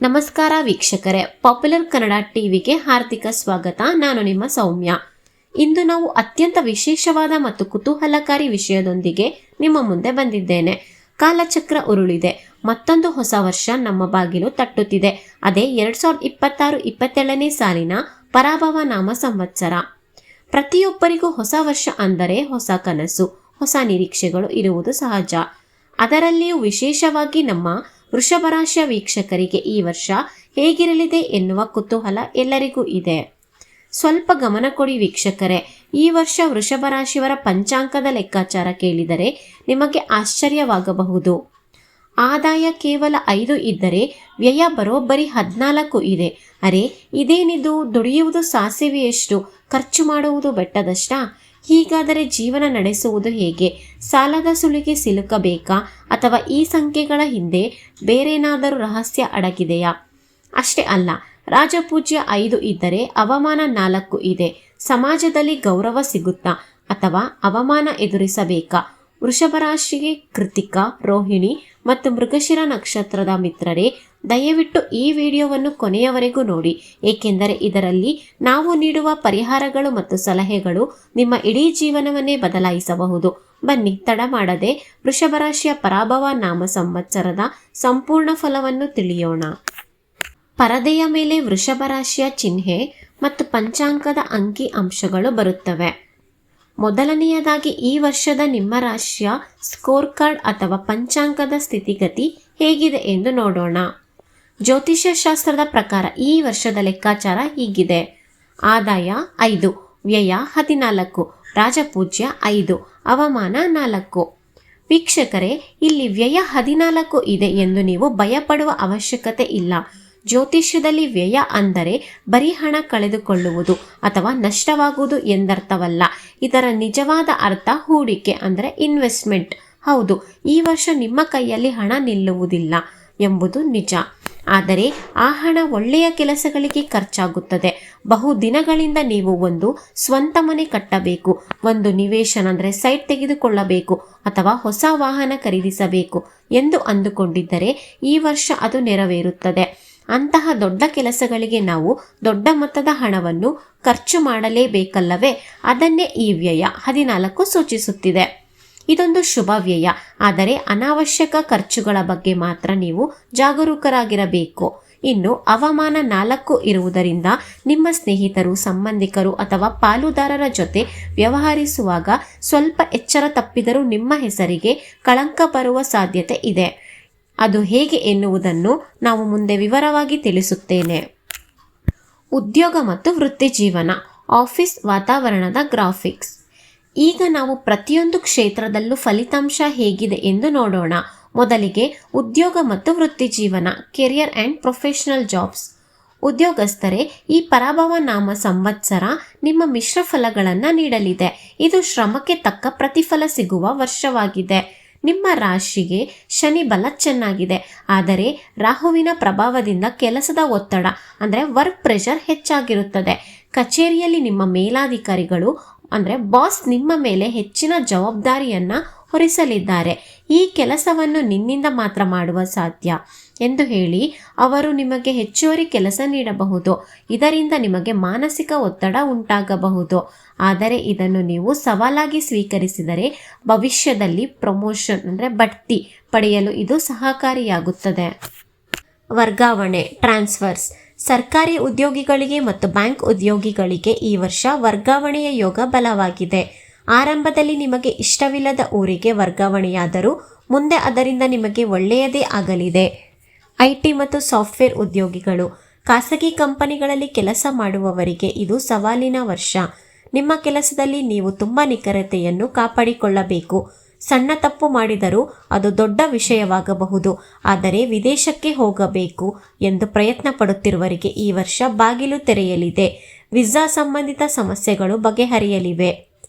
ನಮಸ್ಕಾರ ವೀಕ್ಷಕರೇ, ಪಾಪ್ಯುಲರ್ ಕನ್ನಡ ಟಿವಿಗೆ ಹಾರ್ದಿಕ ಸ್ವಾಗತ. ನಾನು ನಿಮ್ಮ ಸೌಮ್ಯ. ಇಂದು ನಾವು ಅತ್ಯಂತ ವಿಶೇಷವಾದ ಮತ್ತು ಕುತೂಹಲಕಾರಿ ವಿಷಯದೊಂದಿಗೆ ನಿಮ್ಮ ಮುಂದೆ ಬಂದಿದ್ದೇನೆ. ಕಾಲಚಕ್ರ ಉರುಳಿದೆ, ಮತ್ತೊಂದು ಹೊಸ ವರ್ಷ ನಮ್ಮ ಬಾಗಿಲು ತಟ್ಟುತ್ತಿದೆ. ಅದೇ 2026-27ನೇ ಸಾಲಿನ ಪರಾಭವ ನಾಮ ಸಂವತ್ಸರ. ಪ್ರತಿಯೊಬ್ಬರಿಗೂ ಹೊಸ ವರ್ಷ ಅಂದರೆ ಹೊಸ ಕನಸು, ಹೊಸ ನಿರೀಕ್ಷೆಗಳು ಇರುವುದು ಸಹಜ. ಅದರಲ್ಲಿಯೂ ವಿಶೇಷವಾಗಿ ನಮ್ಮ ವೃಷಭ ರಾಶಿಯ ವೀಕ್ಷಕರಿಗೆ ಈ ವರ್ಷ ಹೇಗಿರಲಿದೆ ಎನ್ನುವ ಕುತೂಹಲ ಎಲ್ಲರಿಗೂ ಇದೆ. ಸ್ವಲ್ಪ ಗಮನ ಕೊಡಿ ವೀಕ್ಷಕರೇ. ಈ ವರ್ಷ ವೃಷಭ ರಾಶಿಯವರ ಪಂಚಾಂಗದ ಲೆಕ್ಕಾಚಾರ ಕೇಳಿದರೆ ನಿಮಗೆ ಆಶ್ಚರ್ಯವಾಗಬಹುದು. ಆದಾಯ ಕೇವಲ 5 ಇದ್ದರೆ ವ್ಯಯ ಬರೋಬ್ಬರಿ 14 ಇದೆ. ಅರೆ, ಇದೇನಿದು? ದುಡಿಯುವುದು ಸಾಸಿವೆಯಷ್ಟು, ಖರ್ಚು ಮಾಡುವುದು ಬೆಟ್ಟದಷ್ಟಾ? ಹೀಗಾದರೆ ಜೀವನ ನಡೆಸುವುದು ಹೇಗೆ? ಸಾಲದ ಸುಳಿಗೆ ಸಿಲುಕಬೇಕಾ? ಅಥವಾ ಈ ಸಂಖ್ಯೆಗಳ ಹಿಂದೆ ಬೇರೇನಾದರೂ ರಹಸ್ಯ ಅಡಗಿದೆಯಾ? ಅಷ್ಟೇ ಅಲ್ಲ, ರಾಜಪೂಜ್ಯ 5 ಇದ್ದರೆ ಅವಮಾನ 4 ಇದೆ. ಸಮಾಜದಲ್ಲಿ ಗೌರವ ಸಿಗುತ್ತಾ ಅಥವಾ ಅವಮಾನ ಎದುರಿಸಬೇಕಾ? ವೃಷಭ ರಾಶಿಗೆ ಕೃತಿಕಾ, ರೋಹಿಣಿ ಮತ್ತು ಮೃಗಶಿರ ನಕ್ಷತ್ರದ ಮಿತ್ರರೇ, ದಯವಿಟ್ಟು ಈ ವಿಡಿಯೋವನ್ನು ಕೊನೆಯವರೆಗೂ ನೋಡಿ, ಏಕೆಂದರೆ ಇದರಲ್ಲಿ ನಾವು ನೀಡುವ ಪರಿಹಾರಗಳು ಮತ್ತು ಸಲಹೆಗಳು ನಿಮ್ಮ ಇಡೀ ಜೀವನವನ್ನೇ ಬದಲಾಯಿಸಬಹುದು. ಬನ್ನಿ, ತಡ ಮಾಡದೆ ವೃಷಭ ರಾಶಿಯ ಪರಾಭವ ನಾಮ ಸಂವತ್ಸರದ ಸಂಪೂರ್ಣ ಫಲವನ್ನು ತಿಳಿಯೋಣ. ಪರದೆಯ ಮೇಲೆ ವೃಷಭ ರಾಶಿಯ ಚಿಹ್ನೆ ಮತ್ತು ಪಂಚಾಂಗದ ಅಂಕಿ ಅಂಶಗಳು ಬರುತ್ತವೆ. ಮೊದಲನೆಯದಾಗಿ ಈ ವರ್ಷದ ನಿಮ್ಮ ರಾಶಿಯ ಸ್ಕೋರ್ ಕಾರ್ಡ್ ಅಥವಾ ಪಂಚಾಂಗದ ಸ್ಥಿತಿಗತಿ ಹೇಗಿದೆ ಎಂದು ನೋಡೋಣ. ಜ್ಯೋತಿಷ್ಯ ಶಾಸ್ತ್ರದ ಪ್ರಕಾರ ಈ ವರ್ಷದ ಲೆಕ್ಕಾಚಾರ ಹೀಗಿದೆ. ಆದಾಯ 5, ವ್ಯಯ 14, ರಾಜಪೂಜ್ಯ 5, ಅವಮಾನ 4. ವೀಕ್ಷಕರೇ, ಇಲ್ಲಿ ವ್ಯಯ 14 ಇದೆ ಎಂದು ನೀವು ಭಯಪಡುವ ಅವಶ್ಯಕತೆ ಇಲ್ಲ. ಜ್ಯೋತಿಷ್ಯದಲ್ಲಿ ವ್ಯಯ ಅಂದರೆ ಬರೀ ಹಣ ಕಳೆದುಕೊಳ್ಳುವುದು ಅಥವಾ ನಷ್ಟವಾಗುವುದು ಎಂದರ್ಥವಲ್ಲ. ಇದರ ನಿಜವಾದ ಅರ್ಥ ಹೂಡಿಕೆ ಅಂದರೆ ಇನ್ವೆಸ್ಟ್ಮೆಂಟ್. ಹೌದು, ಈ ವರ್ಷ ನಿಮ್ಮ ಕೈಯಲ್ಲಿ ಹಣ ನಿಲ್ಲುವುದಿಲ್ಲ ಎಂಬುದು ನಿಜ. ಆದರೆ ಆ ಹಣ ಒಳ್ಳೆಯ ಕೆಲಸಗಳಿಗೆ ಖರ್ಚಾಗುತ್ತದೆ. ಬಹುದಿನಗಳಿಂದ ನೀವು ಒಂದು ಸ್ವಂತ ಮನೆ ಕಟ್ಟಬೇಕು, ಒಂದು ನಿವೇಶನ ಅಂದರೆ ಸೈಟ್ ತೆಗೆದುಕೊಳ್ಳಬೇಕು ಅಥವಾ ಹೊಸ ವಾಹನ ಖರೀದಿಸಬೇಕು ಎಂದು ಅಂದುಕೊಂಡಿದ್ದರೆ ಈ ವರ್ಷ ಅದು ನೆರವೇರುತ್ತದೆ. ಅಂತಹ ದೊಡ್ಡ ಕೆಲಸಗಳಿಗೆ ನಾವು ದೊಡ್ಡ ಮೊತ್ತದ ಹಣವನ್ನು ಖರ್ಚು ಮಾಡಲೇಬೇಕಲ್ಲವೇ? ಅದನ್ನೇ ಈ ವ್ಯಯ 14 ಸೂಚಿಸುತ್ತಿದೆ. ಇದೊಂದು ಶುಭ ವ್ಯಯ, ಆದರೆ ಅನಾವಶ್ಯಕ ಖರ್ಚುಗಳ ಬಗ್ಗೆ ಮಾತ್ರ ನೀವು ಜಾಗರೂಕರಾಗಿರಬೇಕು. ಇನ್ನು ಅವಮಾನ 4 ಇರುವುದರಿಂದ ನಿಮ್ಮ ಸ್ನೇಹಿತರು, ಸಂಬಂಧಿಕರು ಅಥವಾ ಪಾಲುದಾರರ ಜೊತೆ ವ್ಯವಹರಿಸುವಾಗ ಸ್ವಲ್ಪ ಎಚ್ಚರ ತಪ್ಪಿದರೂ ನಿಮ್ಮ ಹೆಸರಿಗೆ ಕಳಂಕ ಬರುವ ಸಾಧ್ಯತೆ ಇದೆ. ಅದು ಹೇಗೆ ಎನ್ನುವುದನ್ನು ನಾವು ಮುಂದೆ ವಿವರವಾಗಿ ತಿಳಿಸುತ್ತೇನೆ. ಉದ್ಯೋಗ ಮತ್ತು ವೃತ್ತಿ ಜೀವನ, ಆಫೀಸ್ ವಾತಾವರಣದ ಗ್ರಾಫಿಕ್ಸ್. ಈಗ ನಾವು ಪ್ರತಿಯೊಂದು ಕ್ಷೇತ್ರದಲ್ಲೂ ಫಲಿತಾಂಶ ಹೇಗಿದೆ ಎಂದು ನೋಡೋಣ. ಮೊದಲಿಗೆ ಉದ್ಯೋಗ ಮತ್ತು ವೃತ್ತಿ ಜೀವನ, ಕೆರಿಯರ್ ಆ್ಯಂಡ್ ಪ್ರೊಫೆಷನಲ್ ಜಾಬ್ಸ್. ಉದ್ಯೋಗಸ್ಥರೇ, ಈ ಪರಾಭವ ನಾಮ ಸಂವತ್ಸರ ನಿಮ್ಮ ಮಿಶ್ರ ಫಲಗಳನ್ನು ನೀಡಲಿದೆ. ಇದು ಶ್ರಮಕ್ಕೆ ತಕ್ಕ ಪ್ರತಿಫಲ ಸಿಗುವ ವರ್ಷವಾಗಿದೆ. ನಿಮ್ಮ ರಾಶಿಗೆ ಶನಿ ಬಲ ಚೆನ್ನಾಗಿದೆ, ಆದರೆ ರಾಹುವಿನ ಪ್ರಭಾವದಿಂದ ಕೆಲಸದ ಒತ್ತಡ ಅಂದರೆ ವರ್ಕ್ ಪ್ರೆಷರ್ ಹೆಚ್ಚಾಗಿರುತ್ತದೆ. ಕಚೇರಿಯಲ್ಲಿ ನಿಮ್ಮ ಮೇಲಾಧಿಕಾರಿಗಳು ಅಂದರೆ ಬಾಸ್ ನಿಮ್ಮ ಮೇಲೆ ಹೆಚ್ಚಿನ ಜವಾಬ್ದಾರಿಯನ್ನು ಹೊರಿಸಲಿದ್ದಾರೆ. ಈ ಕೆಲಸವನ್ನು ನಿನ್ನಿಂದ ಮಾತ್ರ ಮಾಡುವ ಸಾಧ್ಯ ಎಂದು ಹೇಳಿ ಅವರು ನಿಮಗೆ ಹೆಚ್ಚುವರಿ ಕೆಲಸ ನೀಡಬಹುದು. ಇದರಿಂದ ನಿಮಗೆ ಮಾನಸಿಕ ಒತ್ತಡ ಉಂಟಾಗಬಹುದು. ಆದರೆ ಇದನ್ನು ನೀವು ಸವಾಲಾಗಿ ಸ್ವೀಕರಿಸಿದರೆ ಭವಿಷ್ಯದಲ್ಲಿ ಪ್ರಮೋಷನ್ ಅಂದರೆ ಬಡ್ತಿ ಪಡೆಯಲು ಇದು ಸಹಕಾರಿಯಾಗುತ್ತದೆ. ವರ್ಗಾವಣೆ, ಟ್ರಾನ್ಸ್ಫರ್ಸ್. ಸರ್ಕಾರಿ ಉದ್ಯೋಗಿಗಳಿಗೆ ಮತ್ತು ಬ್ಯಾಂಕ್ ಉದ್ಯೋಗಿಗಳಿಗೆ ಈ ವರ್ಷ ವರ್ಗಾವಣೆಯ ಯೋಗ ಬಲವಾಗಿದೆ. ಆರಂಭದಲ್ಲಿ ನಿಮಗೆ ಇಷ್ಟವಿಲ್ಲದ ಊರಿಗೆ ವರ್ಗಾವಣೆಯಾದರೂ ಮುಂದೆ ಅದರಿಂದ ನಿಮಗೆ ಒಳ್ಳೆಯದೇ ಆಗಲಿದೆ. IT ಮತ್ತು ಸಾಫ್ಟ್ವೇರ್ ಉದ್ಯೋಗಿಗಳು, ಖಾಸಗಿ ಕಂಪನಿಗಳಲ್ಲಿ ಕೆಲಸ ಮಾಡುವವರಿಗೆ ಇದು ಸವಾಲಿನ ವರ್ಷ. ನಿಮ್ಮ ಕೆಲಸದಲ್ಲಿ ನೀವು ತುಂಬ ನಿಖರತೆಯನ್ನು ಕಾಪಾಡಿಕೊಳ್ಳಬೇಕು. ಸಣ್ಣ ತಪ್ಪು ಮಾಡಿದರೂ ಅದು ದೊಡ್ಡ ವಿಷಯವಾಗಬಹುದು. ಆದರೆ ವಿದೇಶಕ್ಕೆ ಹೋಗಬೇಕು ಎಂದು ಪ್ರಯತ್ನ ಪಡುತ್ತಿರುವವರಿಗೆ ಈ ವರ್ಷ ಬಾಗಿಲು ತೆರೆಯಲಿದೆ. ವೀಸಾ ಸಂಬಂಧಿತ ಸಮಸ್ಯೆಗಳು ಬಗೆಹರಿಯಲಿವೆ.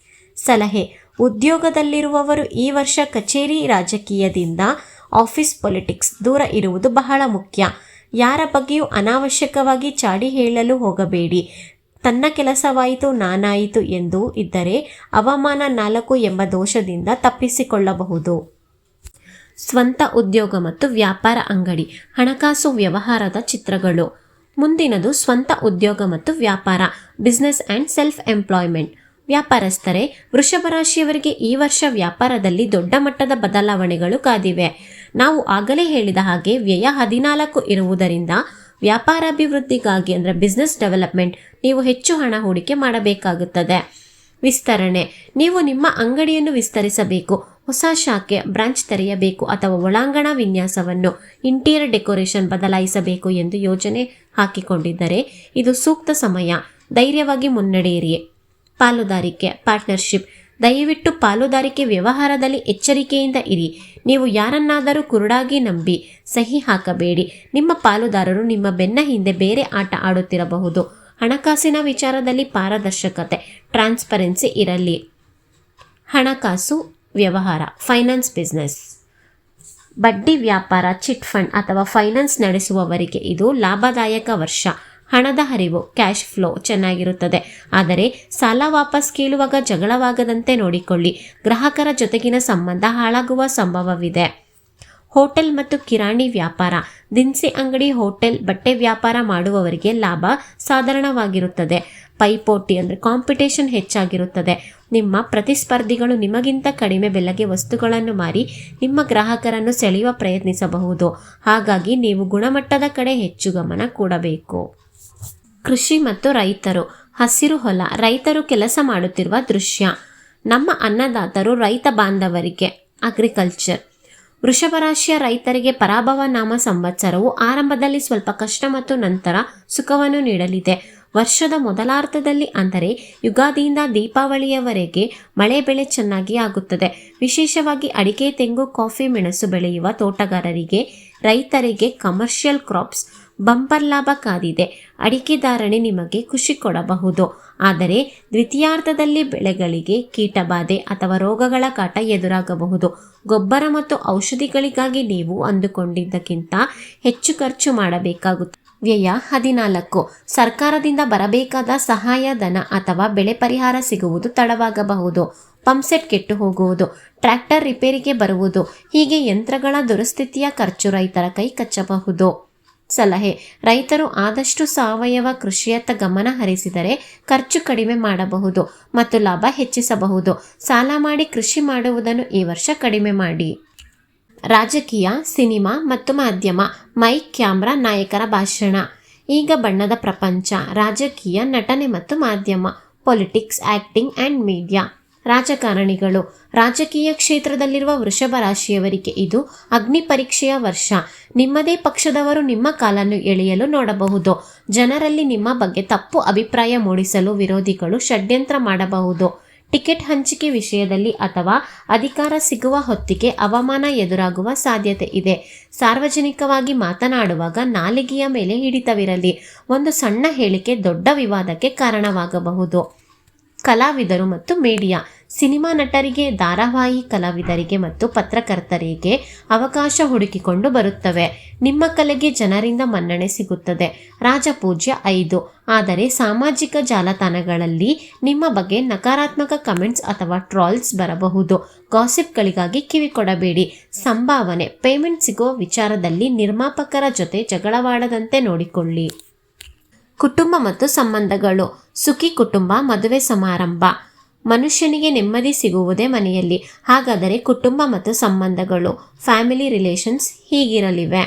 ಸಲಹೆ: ಉದ್ಯೋಗದಲ್ಲಿರುವವರು ಈ ವರ್ಷ ಕಚೇರಿ ರಾಜಕೀಯದಿಂದ, ಆಫೀಸ್ ಪೊಲಿಟಿಕ್ಸ್ ದೂರ ಇರುವುದು ಬಹಳ ಮುಖ್ಯ. ಯಾರ ಬಗ್ಗೆಯೂ ಅನಾವಶ್ಯಕವಾಗಿ ಚಾಡಿ ಹೇಳಲು ಹೋಗಬೇಡಿ. ತನ್ನ ಕೆಲಸವಾಯಿತು ನಾನಾಯಿತು ಎಂದು ಇದ್ದರೆ ಅವಮಾನ 4 ಎಂಬ ದೋಷದಿಂದ ತಪ್ಪಿಸಿಕೊಳ್ಳಬಹುದು. ಸ್ವಂತ ಉದ್ಯೋಗ ಮತ್ತು ವ್ಯಾಪಾರ ಅಂಗಡಿ, ಹಣಕಾಸು ವ್ಯವಹಾರದ ಚಿತ್ರಗಳು. ಮುಂದಿನದು ಸ್ವಂತ ಉದ್ಯೋಗ ಮತ್ತು ವ್ಯಾಪಾರ, ಬಿಸ್ನೆಸ್ ಆ್ಯಂಡ್ ಸೆಲ್ಫ್ ಎಂಪ್ಲಾಯ್ಮೆಂಟ್. ವ್ಯಾಪಾರಸ್ಥರೇ, ವೃಷಭ ರಾಶಿಯವರಿಗೆ ಈ ವರ್ಷ ವ್ಯಾಪಾರದಲ್ಲಿ ದೊಡ್ಡ ಮಟ್ಟದ ಬದಲಾವಣೆಗಳು ಕಾದಿವೆ. ನಾವು ಆಗಲೇ ಹೇಳಿದ ಹಾಗೆ ವ್ಯಯ 14 ಇರುವುದರಿಂದ ವ್ಯಾಪಾರಾಭಿವೃದ್ಧಿಗಾಗಿ ಅಂದರೆ ಬಿಸ್ನೆಸ್ ಡೆವಲಪ್ಮೆಂಟ್ ನೀವು ಹೆಚ್ಚು ಹಣ ಹೂಡಿಕೆ ಮಾಡಬೇಕಾಗುತ್ತದೆ. ವಿಸ್ತರಣೆ, ನೀವು ನಿಮ್ಮ ಅಂಗಡಿಯನ್ನು ವಿಸ್ತರಿಸಬೇಕು, ಹೊಸ ಶಾಖೆ ಬ್ರಾಂಚ್ ತೆರೆಯಬೇಕು ಅಥವಾ ಒಳಾಂಗಣ ವಿನ್ಯಾಸವನ್ನು ಇಂಟೀರಿಯರ್ ಡೆಕೋರೇಷನ್ ಬದಲಾಯಿಸಬೇಕು ಎಂದು ಯೋಜನೆ ಹಾಕಿಕೊಂಡಿದ್ದರೆ ಇದು ಸೂಕ್ತ ಸಮಯ. ಧೈರ್ಯವಾಗಿ ಮುನ್ನಡೆಯಿರಿ. ಪಾಲುದಾರಿಕೆ, ಪಾರ್ಟ್ನರ್ಶಿಪ್, ದಯವಿಟ್ಟು ಪಾಲುದಾರಿಕೆ ವ್ಯವಹಾರದಲ್ಲಿ ಎಚ್ಚರಿಕೆಯಿಂದ ಇರಿ. ನೀವು ಯಾರನ್ನಾದರೂ ಕುರುಡಾಗಿ ನಂಬಿ ಸಹಿ ಹಾಕಬೇಡಿ. ನಿಮ್ಮ ಪಾಲುದಾರರು ನಿಮ್ಮ ಬೆನ್ನ ಹಿಂದೆ ಬೇರೆ ಆಟ ಆಡುತ್ತಿರಬಹುದು. ಹಣಕಾಸಿನ ವಿಚಾರದಲ್ಲಿ ಪಾರದರ್ಶಕತೆ, ಟ್ರಾನ್ಸ್ಪರೆನ್ಸಿ ಇರಲಿ. ಹಣಕಾಸು ವ್ಯವಹಾರ, ಫೈನಾನ್ಸ್ ಬಿಸ್ನೆಸ್, ಬಡ್ಡಿ ವ್ಯಾಪಾರ, ಚಿಟ್ ಫಂಡ್ ಅಥವಾ ಫೈನಾನ್ಸ್ ನಡೆಸುವವರಿಗೆ ಇದು ಲಾಭದಾಯಕ ವರ್ಷ. ಹಣದ ಹರಿವು, ಕ್ಯಾಶ್ ಫ್ಲೋ ಚೆನ್ನಾಗಿರುತ್ತದೆ. ಆದರೆ ಸಾಲ ವಾಪಸ್ ಕೇಳುವಾಗ ಜಗಳವಾಗದಂತೆ ನೋಡಿಕೊಳ್ಳಿ. ಗ್ರಾಹಕರ ಜೊತೆಗಿನ ಸಂಬಂಧ ಹಾಳಾಗುವ ಸಂಭವವಿದೆ. ಹೋಟೆಲ್ ಮತ್ತು ಕಿರಾಣಿ ವ್ಯಾಪಾರ, ದಿನಸಿ ಅಂಗಡಿ, ಹೋಟೆಲ್, ಬಟ್ಟೆ ವ್ಯಾಪಾರ ಮಾಡುವವರಿಗೆ ಲಾಭ ಸಾಧಾರಣವಾಗಿರುತ್ತದೆ. ಪೈಪೋಟಿ ಅಂದರೆ ಕಾಂಪಿಟೇಷನ್ ಹೆಚ್ಚಾಗಿರುತ್ತದೆ. ನಿಮ್ಮ ಪ್ರತಿಸ್ಪರ್ಧಿಗಳು ನಿಮಗಿಂತ ಕಡಿಮೆ ಬೆಲೆಗೆ ವಸ್ತುಗಳನ್ನು ಮಾರಿ ನಿಮ್ಮ ಗ್ರಾಹಕರನ್ನು ಸೆಳೆಯುವ ಪ್ರಯತ್ನಿಸಬಹುದು. ಹಾಗಾಗಿ ನೀವು ಗುಣಮಟ್ಟದ ಕಡೆ ಹೆಚ್ಚು ಗಮನ ಕೊಡಬೇಕು. ಕೃಷಿ ಮತ್ತು ರೈತರು, ಹಸಿರು ಹೊಲ, ರೈತರು ಕೆಲಸ ಮಾಡುತ್ತಿರುವ ದೃಶ್ಯ. ನಮ್ಮ ಅನ್ನದಾತರು ರೈತ ಬಾಂಧವರಿಗೆ ಅಗ್ರಿಕಲ್ಚರ್. ವೃಷಭ ರಾಶಿಯ ರೈತರಿಗೆ ಪರಾಭವ ನಾಮ ಸಂವತ್ಸರವು ಆರಂಭದಲ್ಲಿ ಸ್ವಲ್ಪ ಕಷ್ಟ ಮತ್ತು ನಂತರ ಸುಖವನ್ನು ನೀಡಲಿದೆ. ವರ್ಷದ ಮೊದಲಾರ್ಧದಲ್ಲಿ ಅಂದರೆ ಯುಗಾದಿಯಿಂದ ದೀಪಾವಳಿಯವರೆಗೆ ಮಳೆ ಬೆಳೆ ಚೆನ್ನಾಗಿ ಆಗುತ್ತದೆ. ವಿಶೇಷವಾಗಿ ಅಡಿಕೆ, ತೆಂಗು, ಕಾಫಿ, ಮೆಣಸು ಬೆಳೆಯುವ ತೋಟಗಾರರಿಗೆ, ರೈತರಿಗೆ ಕಮರ್ಷಿಯಲ್ ಕ್ರಾಪ್ಸ್ ಬಂಪರ್ ಲಾಭ ಕಾದಿದೆ. ಅಡಿಕೆದಾರಣೆ ನಿಮಗೆ ಖುಷಿ ಕೊಡಬಹುದು. ಆದರೆ ದ್ವಿತೀಯಾರ್ಧದಲ್ಲಿ ಬೆಳೆಗಳಿಗೆ ಕೀಟಬಾಧೆ ಅಥವಾ ರೋಗಗಳ ಕಾಟ ಎದುರಾಗಬಹುದು. ಗೊಬ್ಬರ ಮತ್ತು ಔಷಧಿಗಳಿಗಾಗಿ ನೀವು ಅಂದುಕೊಂಡಿದ್ದಕ್ಕಿಂತ ಹೆಚ್ಚು ಖರ್ಚು ಮಾಡಬೇಕಾಗುತ್ತದೆ. ವ್ಯಯ 14. ಸರ್ಕಾರದಿಂದ ಬರಬೇಕಾದ ಸಹಾಯಧನ ಅಥವಾ ಬೆಳೆ ಪರಿಹಾರ ಸಿಗುವುದು ತಡವಾಗಬಹುದು. ಪಂಪ್ಸೆಟ್ ಕೆಟ್ಟು ಹೋಗುವುದು, ಟ್ರ್ಯಾಕ್ಟರ್ ರಿಪೇರಿಗೆ ಬರುವುದು, ಹೀಗೆ ಯಂತ್ರಗಳ ದುರಸ್ಥಿತಿಯ ಖರ್ಚು ರೈತರ ಕೈ ಕಚ್ಚಬಹುದು. ಸಲಹೆ, ರೈತರು ಆದಷ್ಟು ಸಾವಯವ ಕೃಷಿಯತ್ತ ಗಮನ ಹರಿಸಿದರೆ ಖರ್ಚು ಕಡಿಮೆ ಮಾಡಬಹುದು ಮತ್ತು ಲಾಭ ಹೆಚ್ಚಿಸಬಹುದು. ಸಾಲ ಮಾಡಿ ಕೃಷಿ ಮಾಡುವುದನ್ನು ಈ ವರ್ಷ ಕಡಿಮೆ ಮಾಡಿ. ರಾಜಕೀಯ, ಸಿನಿಮಾ ಮತ್ತು ಮಾಧ್ಯಮ, ಮೈಕ್, ಕ್ಯಾಮ್ರಾ, ನಾಯಕರ ಭಾಷಣ. ಈಗ ಬಣ್ಣದ ಪ್ರಪಂಚ, ರಾಜಕೀಯ, ನಟನೆ ಮತ್ತು ಮಾಧ್ಯಮ, ಪೊಲಿಟಿಕ್ಸ್, ಆಕ್ಟಿಂಗ್ ಆ್ಯಂಡ್ ಮೀಡಿಯಾ. ರಾಜಕಾರಣಿಗಳು, ರಾಜಕೀಯ ಕ್ಷೇತ್ರದಲ್ಲಿರುವ ವೃಷಭ ರಾಶಿಯವರಿಗೆ ಇದು ಅಗ್ನಿ ಪರೀಕ್ಷೆಯ ವರ್ಷ. ನಿಮ್ಮದೇ ಪಕ್ಷದವರು ನಿಮ್ಮ ಕಾಲನ್ನು ಎಳೆಯಲು ನೋಡಬಹುದು. ಜನರಲ್ಲಿ ನಿಮ್ಮ ಬಗ್ಗೆ ತಪ್ಪು ಅಭಿಪ್ರಾಯ ಮೂಡಿಸಲು ವಿರೋಧಿಗಳು ಷಡ್ಯಂತ್ರ ಮಾಡಬಹುದು. ಟಿಕೆಟ್ ಹಂಚಿಕೆ ವಿಷಯದಲ್ಲಿ ಅಥವಾ ಅಧಿಕಾರ ಸಿಗುವ ಹೊತ್ತಿಗೆ ಅವಮಾನ ಎದುರಾಗುವ ಸಾಧ್ಯತೆ ಇದೆ. ಸಾರ್ವಜನಿಕವಾಗಿ ಮಾತನಾಡುವಾಗ ನಾಲಿಗೆಯ ಮೇಲೆ ಹಿಡಿತವಿರಲಿ. ಒಂದು ಸಣ್ಣ ಹೇಳಿಕೆ ದೊಡ್ಡ ವಿವಾದಕ್ಕೆ ಕಾರಣವಾಗಬಹುದು. ಕಲಾವಿದರು ಮತ್ತು ಮೀಡಿಯಾ, ಸಿನಿಮಾ ನಟರಿಗೆ, ಧಾರಾವಾಹಿ ಕಲಾವಿದರಿಗೆ ಮತ್ತು ಪತ್ರಕರ್ತರಿಗೆ ಅವಕಾಶ ಹುಡುಕಿಕೊಂಡು ಬರುತ್ತವೆ. ನಿಮ್ಮ ಕಲೆಗೆ ಜನರಿಂದ ಮನ್ನಣೆ ಸಿಗುತ್ತದೆ. ರಾಜಪೂಜ್ಯ 5. ಆದರೆ ಸಾಮಾಜಿಕ ಜಾಲತಾಣಗಳಲ್ಲಿ ನಿಮ್ಮ ಬಗ್ಗೆ ನಕಾರಾತ್ಮಕ ಕಮೆಂಟ್ಸ್ ಅಥವಾ ಟ್ರಾಲ್ಸ್ ಬರಬಹುದು. ಗಾಸಿಪ್ಗಳಿಗಾಗಿ ಕಿವಿ ಕೊಡಬೇಡಿ. ಸಂಭಾವನೆ, ಪೇಮೆಂಟ್ ಸಿಗುವ ವಿಚಾರದಲ್ಲಿ ನಿರ್ಮಾಪಕರ ಜೊತೆ ಜಗಳವಾಡದಂತೆ ನೋಡಿಕೊಳ್ಳಿ. ಕುಟುಂಬ ಮತ್ತು ಸಂಬಂಧಗಳು, ಸುಖಿ ಕುಟುಂಬ, ಮದುವೆ ಸಮಾರಂಭ. ಮನುಷ್ಯನಿಗೆ ನೆಮ್ಮದಿ ಸಿಗುವುದೇ ಮನೆಯಲ್ಲಿ. ಹಾಗಾದರೆ ಕುಟುಂಬ ಮತ್ತು ಸಂಬಂಧಗಳು, ಫ್ಯಾಮಿಲಿ ರಿಲೇಷನ್ಸ್ ಹೀಗಿರಲಿವೆ.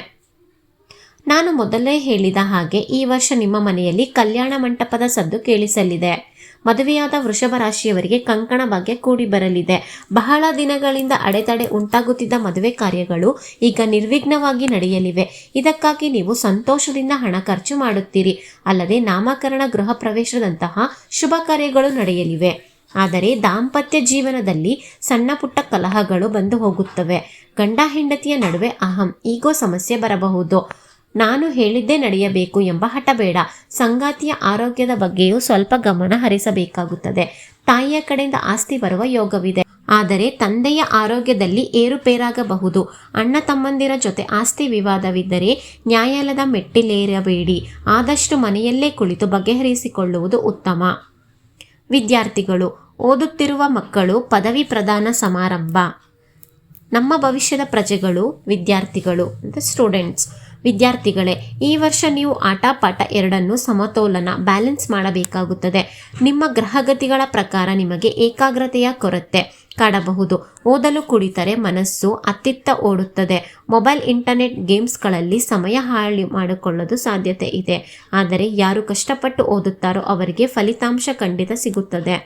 ನಾನು ಮೊದಲೇ ಹೇಳಿದ ಹಾಗೆ ಈ ವರ್ಷ ನಿಮ್ಮ ಮನೆಯಲ್ಲಿ ಕಲ್ಯಾಣ ಮಂಟಪದ ಸದ್ದು ಕೇಳಿಸಲಿದೆ. ಮದುವೆಯಾದ ವೃಷಭ ರಾಶಿಯವರಿಗೆ ಕಂಕಣ ಭಾಗ್ಯ ಕೂಡಿ ಬರಲಿದೆ. ಬಹಳ ದಿನಗಳಿಂದ ಅಡೆತಡೆ ಉಂಟಾಗುತ್ತಿದ್ದ ಮದುವೆ ಕಾರ್ಯಗಳು ಈಗ ನಿರ್ವಿಘ್ನವಾಗಿ ನಡೆಯಲಿವೆ. ಇದಕ್ಕಾಗಿ ನೀವು ಸಂತೋಷದಿಂದ ಹಣ ಖರ್ಚು ಮಾಡುತ್ತೀರಿ. ಅಲ್ಲದೆ ನಾಮಕರಣ, ಗೃಹ ಪ್ರವೇಶದಂತಹ ಶುಭ ಕಾರ್ಯಗಳು ನಡೆಯಲಿವೆ. ಆದರೆ ದಾಂಪತ್ಯ ಜೀವನದಲ್ಲಿ ಸಣ್ಣ ಪುಟ್ಟ ಕಲಹಗಳು ಬಂದು ಹೋಗುತ್ತವೆ. ಗಂಡ ಹೆಂಡತಿಯ ನಡುವೆ ಅಹಂ, ಈಗೋ ಸಮಸ್ಯೆ ಬರಬಹುದು. ನಾನು ಹೇಳಿದ್ದೇ ನಡೆಯಬೇಕು ಎಂಬ ಹಠ ಬೇಡ. ಸಂಗಾತಿಯ ಆರೋಗ್ಯದ ಬಗ್ಗೆಯೂ ಸ್ವಲ್ಪ ಗಮನ ಹರಿಸಬೇಕಾಗುತ್ತದೆ. ತಾಯಿಯ ಕಡೆಯಿಂದ ಆಸ್ತಿ ಬರುವ ಯೋಗವಿದೆ. ಆದರೆ ತಂದೆಯ ಆರೋಗ್ಯದಲ್ಲಿ ಏರುಪೇರಾಗಬಹುದು. ಅಣ್ಣ ತಮ್ಮಂದಿರ ಜೊತೆ ಆಸ್ತಿ ವಿವಾದವಿದ್ದರೆ ನ್ಯಾಯಾಲಯದ ಮೆಟ್ಟಿಲೇರಬೇಡಿ. ಆದಷ್ಟು ಮನೆಯಲ್ಲೇ ಕುಳಿತು ಬಗೆಹರಿಸಿಕೊಳ್ಳುವುದು ಉತ್ತಮ. ವಿದ್ಯಾರ್ಥಿಗಳು, ಓದುತ್ತಿರುವ ಮಕ್ಕಳು, ಪದವಿ ಪ್ರದಾನ ಸಮಾರಂಭ. ನಮ್ಮ ಭವಿಷ್ಯದ ಪ್ರಜೆಗಳು ವಿದ್ಯಾರ್ಥಿಗಳು ಅಂದರೆ ಸ್ಟೂಡೆಂಟ್ಸ್. ವಿದ್ಯಾರ್ಥಿಗಳೇ, ಈ ವರ್ಷ ನೀವು ಆಟ ಪಾಠ ಎರಡನ್ನೂ ಸಮತೋಲನ ಬ್ಯಾಲೆನ್ಸ್ ಮಾಡಬೇಕಾಗುತ್ತದೆ. ನಿಮ್ಮ ಗ್ರಹಗತಿಗಳ ಪ್ರಕಾರ ನಿಮಗೆ ಏಕಾಗ್ರತೆಯ ಕೊರತೆ ಕಾಡಬಹುದು. ಓದಲು ಕುಳಿತರೆ ಮನಸ್ಸು ಅತ್ತಿತ್ತ ಓಡುತ್ತದೆ. ಮೊಬೈಲ್ ಇಂಟರ್ನೆಟ್ ಗೇಮ್ಸ್ಗಳಲ್ಲಿ ಸಮಯ ಹಾಳು ಮಾಡಿಕೊಳ್ಳಲು ಸಾಧ್ಯತೆ ಇದೆ. ಆದರೆ ಯಾರು ಕಷ್ಟಪಟ್ಟು ಓದುತ್ತಾರೋ ಅವರಿಗೆ ಫಲಿತಾಂಶ ಖಂಡಿತ ಸಿಗುತ್ತದೆ.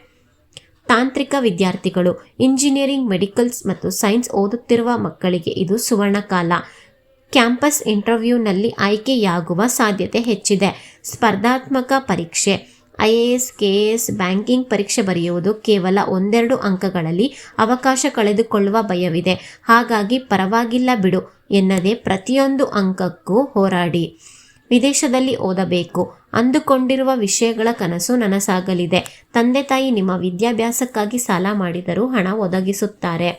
ತಾಂತ್ರಿಕ ವಿದ್ಯಾರ್ಥಿಗಳು, ಇಂಜಿನಿಯರಿಂಗ್, ಮೆಡಿಕಲ್ಸ್ ಮತ್ತು ಸೈನ್ಸ್ ಓದುತ್ತಿರುವ ಮಕ್ಕಳಿಗೆ ಇದು ಸುವರ್ಣ ಕಾಲ. ಕ್ಯಾಂಪಸ್ ಇಂಟರ್ವ್ಯೂನಲ್ಲಿ ಆಯ್ಕೆಯಾಗುವ ಸಾಧ್ಯತೆ ಹೆಚ್ಚಿದೆ. ಸ್ಪರ್ಧಾತ್ಮಕ ಪರೀಕ್ಷೆ, IAS, KAS, ಬ್ಯಾಂಕಿಂಗ್ ಪರೀಕ್ಷೆ ಬರೆಯುವುದು ಕೇವಲ 1-2 ಅಂಕಗಳಲ್ಲಿ ಅವಕಾಶ ಕಳೆದುಕೊಳ್ಳುವ ಭಯವಿದೆ. ಹಾಗಾಗಿ ಪರವಾಗಿಲ್ಲ ಬಿಡು ಎನ್ನದೇ ಪ್ರತಿಯೊಂದು ಅಂಕಕ್ಕೂ ಹೋರಾಡಿ. ವಿದೇಶದಲ್ಲಿ ಓದಬೇಕು ಅಂದುಕೊಂಡಿರುವ ವಿಷಯಗಳ ಕನಸು ನನಸಾಗಲಿದೆ. ತಂದೆ ತಾಯಿ ನಿಮ್ಮ ವಿದ್ಯಾಭ್ಯಾಸಕ್ಕಾಗಿ ಸಾಲ ಮಾಡಿದರೂ ಹಣ ಒದಗಿಸುತ್ತಾರೆ.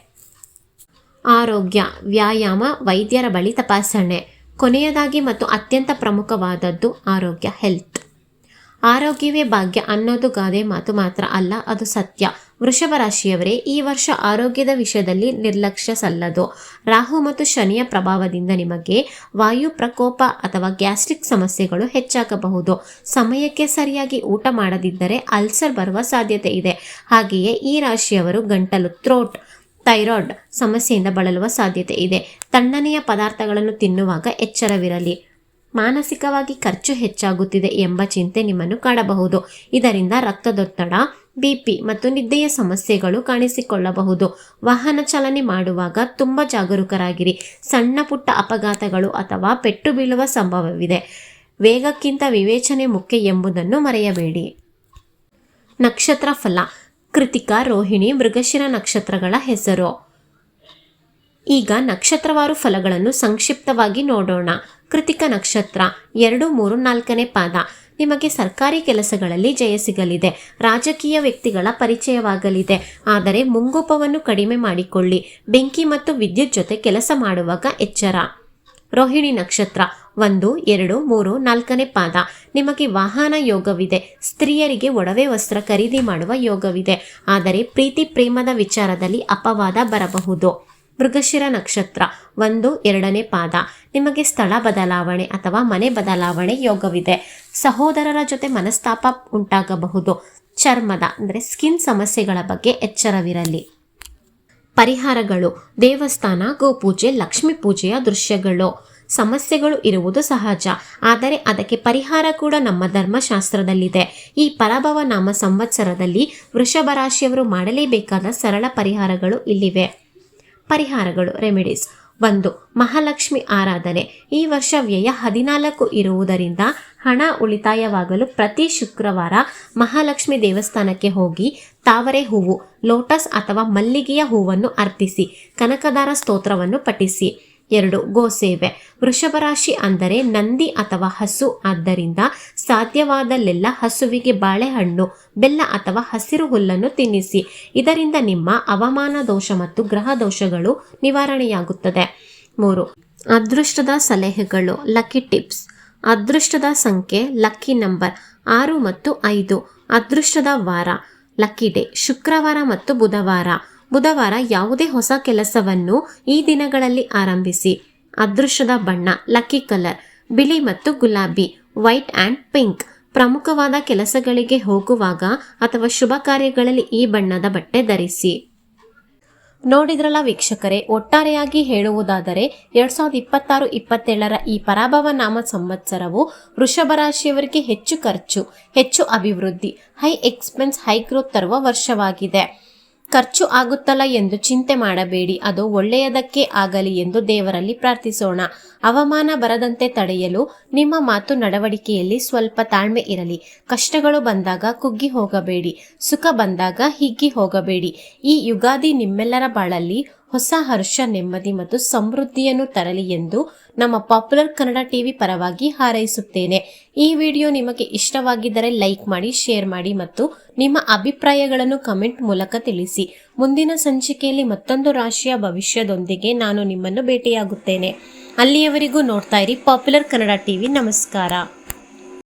ಆರೋಗ್ಯ, ವ್ಯಾಯಾಮ, ವೈದ್ಯರ ಬಳಿ ತಪಾಸಣೆ. ಕೊನೆಯದಾಗಿ ಮತ್ತು ಅತ್ಯಂತ ಪ್ರಮುಖವಾದದ್ದು ಆರೋಗ್ಯ, ಹೆಲ್ತ್. ಆರೋಗ್ಯವೇ ಭಾಗ್ಯ ಅನ್ನೋದು ಗಾದೆ ಮಾತು ಮಾತ್ರ ಅಲ್ಲ, ಅದು ಸತ್ಯ. ವೃಷಭ ರಾಶಿಯವರೇ, ಈ ವರ್ಷ ಆರೋಗ್ಯದ ವಿಷಯದಲ್ಲಿ ನಿರ್ಲಕ್ಷ್ಯ ಸಲ್ಲದು. ರಾಹು ಮತ್ತು ಶನಿಯ ಪ್ರಭಾವದಿಂದ ನಿಮಗೆ ವಾಯು ಪ್ರಕೋಪ ಅಥವಾ ಗ್ಯಾಸ್ಟ್ರಿಕ್ ಸಮಸ್ಯೆಗಳು ಹೆಚ್ಚಾಗಬಹುದು. ಸಮಯಕ್ಕೆ ಸರಿಯಾಗಿ ಊಟ ಮಾಡದಿದ್ದರೆ ಅಲ್ಸರ್ ಬರುವ ಸಾಧ್ಯತೆ ಇದೆ. ಹಾಗೆಯೇ ಈ ರಾಶಿಯವರು ಗಂಟಲು, ಥ್ರೋಟ್, ಥೈರಾಯ್ಡ್ ಸಮಸ್ಯೆಯಿಂದ ಬಳಲುವ ಸಾಧ್ಯತೆ ಇದೆ. ತಣ್ಣನೆಯ ಪದಾರ್ಥಗಳನ್ನು ತಿನ್ನುವಾಗ ಎಚ್ಚರವಿರಲಿ. ಮಾನಸಿಕವಾಗಿ ಖರ್ಚು ಹೆಚ್ಚಾಗುತ್ತಿದೆ ಎಂಬ ಚಿಂತೆ ನಿಮ್ಮನ್ನು ಕಾಡಬಹುದು. ಇದರಿಂದ ರಕ್ತದೊತ್ತಡ, BP ಮತ್ತು ನಿದ್ದೆಯ ಸಮಸ್ಯೆಗಳು ಕಾಣಿಸಿಕೊಳ್ಳಬಹುದು. ವಾಹನ ಚಾಲನೆ ಮಾಡುವಾಗ ತುಂಬ ಜಾಗರೂಕರಾಗಿರಿ. ಸಣ್ಣ ಪುಟ್ಟ ಅಪಘಾತಗಳು ಅಥವಾ ಪೆಟ್ಟು ಬೀಳುವ ಸಂಭವವಿದೆ. ವೇಗಕ್ಕಿಂತ ವಿವೇಚನೆ ಮುಖ್ಯ ಎಂಬುದನ್ನು ಮರೆಯಬೇಡಿ. ನಕ್ಷತ್ರ ಫಲ. ಕೃತಿಕ, ರೋಹಿಣಿ, ಮೃಗಶಿರ ನಕ್ಷತ್ರಗಳ ಹೆಸರು. ಈಗ ನಕ್ಷತ್ರವಾರು ಫಲಗಳನ್ನು ಸಂಕ್ಷಿಪ್ತವಾಗಿ ನೋಡೋಣ. ಕೃತಿಕ ನಕ್ಷತ್ರ 2, 3, 4ನೇ ಪಾದ. ನಿಮಗೆ ಸರ್ಕಾರಿ ಕೆಲಸಗಳಲ್ಲಿ ಜಯ ಸಿಗಲಿದೆ. ರಾಜಕೀಯ ವ್ಯಕ್ತಿಗಳ ಪರಿಚಯವಾಗಲಿದೆ. ಆದರೆ ಮುಂಗೋಪವನ್ನು ಕಡಿಮೆ ಮಾಡಿಕೊಳ್ಳಿ. ಬೆಂಕಿ ಮತ್ತು ವಿದ್ಯುತ್ ಜೊತೆ ಕೆಲಸ ಮಾಡುವಾಗ ಎಚ್ಚರ. ರೋಹಿಣಿ ನಕ್ಷತ್ರ 1, 2, 3, 4ನೇ ಪಾದ. ನಿಮಗೆ ವಾಹನ ಯೋಗವಿದೆ. ಸ್ತ್ರೀಯರಿಗೆ ಒಡವೆ ವಸ್ತ್ರ ಖರೀದಿ ಮಾಡುವ ಯೋಗವಿದೆ. ಆದರೆ ಪ್ರೀತಿ ಪ್ರೇಮದ ವಿಚಾರದಲ್ಲಿ ಅಪವಾದ ಬರಬಹುದು. ಮೃಗಶಿರ ನಕ್ಷತ್ರ 1, 2ನೇ ಪಾದ. ನಿಮಗೆ ಸ್ಥಳ ಬದಲಾವಣೆ ಅಥವಾ ಮನೆ ಬದಲಾವಣೆ ಯೋಗವಿದೆ. ಸಹೋದರರ ಜೊತೆ ಮನಸ್ತಾಪ ಉಂಟಾಗಬಹುದು. ಚರ್ಮದ ಅಂದರೆ ಸ್ಕಿನ್ ಸಮಸ್ಯೆಗಳ ಬಗ್ಗೆ ಎಚ್ಚರವಿರಲಿ. ಪರಿಹಾರಗಳು: ದೇವಸ್ಥಾನ, ಗೋಪೂಜೆ, ಲಕ್ಷ್ಮೀ ಪೂಜೆಯ ದೃಶ್ಯಗಳು. ಸಮಸ್ಯೆಗಳು ಇರುವುದು ಸಹಜ, ಆದರೆ ಅದಕ್ಕೆ ಪರಿಹಾರ ಕೂಡ ನಮ್ಮ ಧರ್ಮಶಾಸ್ತ್ರದಲ್ಲಿದೆ. ಈ ಪರಾಭವ ನಾಮ ಸಂವತ್ಸರದಲ್ಲಿ ವೃಷಭ ರಾಶಿಯವರು ಮಾಡಲೇಬೇಕಾದ ಸರಳ ಪರಿಹಾರಗಳು ಇಲ್ಲಿವೆ. ಪರಿಹಾರಗಳು, ರೆಮಿಡೀಸ್. 1. ಮಹಾಲಕ್ಷ್ಮಿ ಆರಾಧನೆ. ಈ ವರ್ಷ ವ್ಯಯ 14 ಇರುವುದರಿಂದ ಹಣ ಉಳಿತಾಯವಾಗಲು ಪ್ರತಿ ಶುಕ್ರವಾರ ಮಹಾಲಕ್ಷ್ಮಿ ದೇವಸ್ಥಾನಕ್ಕೆ ಹೋಗಿ ತಾವರೆ ಹೂವು, ಲೋಟಸ್ ಅಥವಾ ಮಲ್ಲಿಗೆಯ ಹೂವನ್ನು ಅರ್ಪಿಸಿ ಕನಕದಾರ ಸ್ತೋತ್ರವನ್ನು ಪಠಿಸಿ. 2. ಗೋಸೇವೆ. ವೃಷಭ ರಾಶಿ ಅಂದರೆ ನಂದಿ ಅಥವಾ ಹಸು. ಆದ್ದರಿಂದ ಸಾಧ್ಯವಾದಲ್ಲೆಲ್ಲ ಹಸುವಿಗೆ ಬಾಳೆಹಣ್ಣು, ಬೆಲ್ಲ ಅಥವಾ ಹಸಿರು ಹುಲ್ಲನ್ನು ತಿನ್ನಿಸಿ. ಇದರಿಂದ ನಿಮ್ಮ ಅವಮಾನ ದೋಷ ಮತ್ತು ಗ್ರಹ ದೋಷಗಳು ನಿವಾರಣೆಯಾಗುತ್ತದೆ. 3. ಅದೃಷ್ಟದ ಸಲಹೆಗಳು, ಲಕ್ಕಿ ಟಿಪ್ಸ್. ಅದೃಷ್ಟದ ಸಂಖ್ಯೆ, ಲಕ್ಕಿ ನಂಬರ್ 6 ಮತ್ತು 5. ಅದೃಷ್ಟದ ವಾರ, ಲಕ್ಕಿ ಡೇ, ಶುಕ್ರವಾರ ಮತ್ತು ಬುಧವಾರ. ಬುಧವಾರ ಯಾವುದೇ ಹೊಸ ಕೆಲಸವನ್ನು ಈ ದಿನಗಳಲ್ಲಿ ಆರಂಭಿಸಿ. ಅದೃಷ್ಟದ ಬಣ್ಣ, ಲಕ್ಕಿ ಕಲರ್, ಬಿಳಿ ಮತ್ತು ಗುಲಾಬಿ, ವೈಟ್ ಆ್ಯಂಡ್ ಪಿಂಕ್. ಪ್ರಮುಖವಾದ ಕೆಲಸಗಳಿಗೆ ಹೋಗುವಾಗ ಅಥವಾ ಶುಭ ಕಾರ್ಯಗಳಲ್ಲಿ ಈ ಬಣ್ಣದ ಬಟ್ಟೆ ಧರಿಸಿ. ನೋಡಿದ್ರಲ್ಲ ವೀಕ್ಷಕರೇ, ಒಟ್ಟಾರೆಯಾಗಿ ಹೇಳುವುದಾದರೆ 2026-27 ಈ ಪರಾಭವ ನಾಮ ಸಂವತ್ಸರವು ವೃಷಭ ರಾಶಿಯವರಿಗೆ ಹೆಚ್ಚು ಖರ್ಚು, ಹೆಚ್ಚು ಅಭಿವೃದ್ಧಿ, ಹೈ ಎಕ್ಸ್ಪೆನ್ಸ್, ಹೈ ಗ್ರೋತ್ ತರುವ ವರ್ಷವಾಗಿದೆ. ಖರ್ಚು ಆಗುತ್ತಲ್ಲ ಎಂದು ಚಿಂತೆ ಮಾಡಬೇಡಿ, ಅದು ಒಳ್ಳೆಯದಕ್ಕೆ ಆಗಲಿ ಎಂದು ದೇವರಲ್ಲಿ ಪ್ರಾರ್ಥಿಸೋಣ. ಅವಮಾನ ಬರದಂತೆ ತಡೆಯಲು ನಿಮ್ಮ ಮಾತು ನಡವಳಿಕೆಯಲ್ಲಿ ಸ್ವಲ್ಪ ತಾಳ್ಮೆ ಇರಲಿ. ಕಷ್ಟಗಳು ಬಂದಾಗ ಕುಗ್ಗಿ ಹೋಗಬೇಡಿ, ಸುಖ ಬಂದಾಗ ಹಿಗ್ಗಿ ಹೋಗಬೇಡಿ. ಈ ಯುಗಾದಿ ನಿಮ್ಮೆಲ್ಲರ ಬಾಳಲ್ಲಿ ಹೊಸ ಹರ್ಷ, ನೆಮ್ಮದಿ ಮತ್ತು ಸಮೃದ್ಧಿಯನ್ನು ತರಲಿ ಎಂದು ನಮ್ಮ ಪಾಪ್ಯುಲರ್ ಕನ್ನಡ ಟಿವಿ ಪರವಾಗಿ ಹಾರೈಸುತ್ತೇನೆ. ಈ ವಿಡಿಯೋ ನಿಮಗೆ ಇಷ್ಟವಾಗಿದ್ದರೆ ಲೈಕ್ ಮಾಡಿ, ಶೇರ್ ಮಾಡಿ ಮತ್ತು ನಿಮ್ಮ ಅಭಿಪ್ರಾಯಗಳನ್ನು ಕಮೆಂಟ್ ಮೂಲಕ ತಿಳಿಸಿ. ಮುಂದಿನ ಸಂಚಿಕೆಯಲ್ಲಿ ಮತ್ತೊಂದು ರಾಶಿಯ ಭವಿಷ್ಯದೊಂದಿಗೆ ನಾನು ನಿಮ್ಮನ್ನು ಭೇಟಿಯಾಗುತ್ತೇನೆ. ಅಲ್ಲಿಯವರೆಗೂ ನೋಡ್ತಾ ಇರಿ ಪಾಪ್ಯುಲರ್ ಕನ್ನಡ ಟಿವಿ. ನಮಸ್ಕಾರ.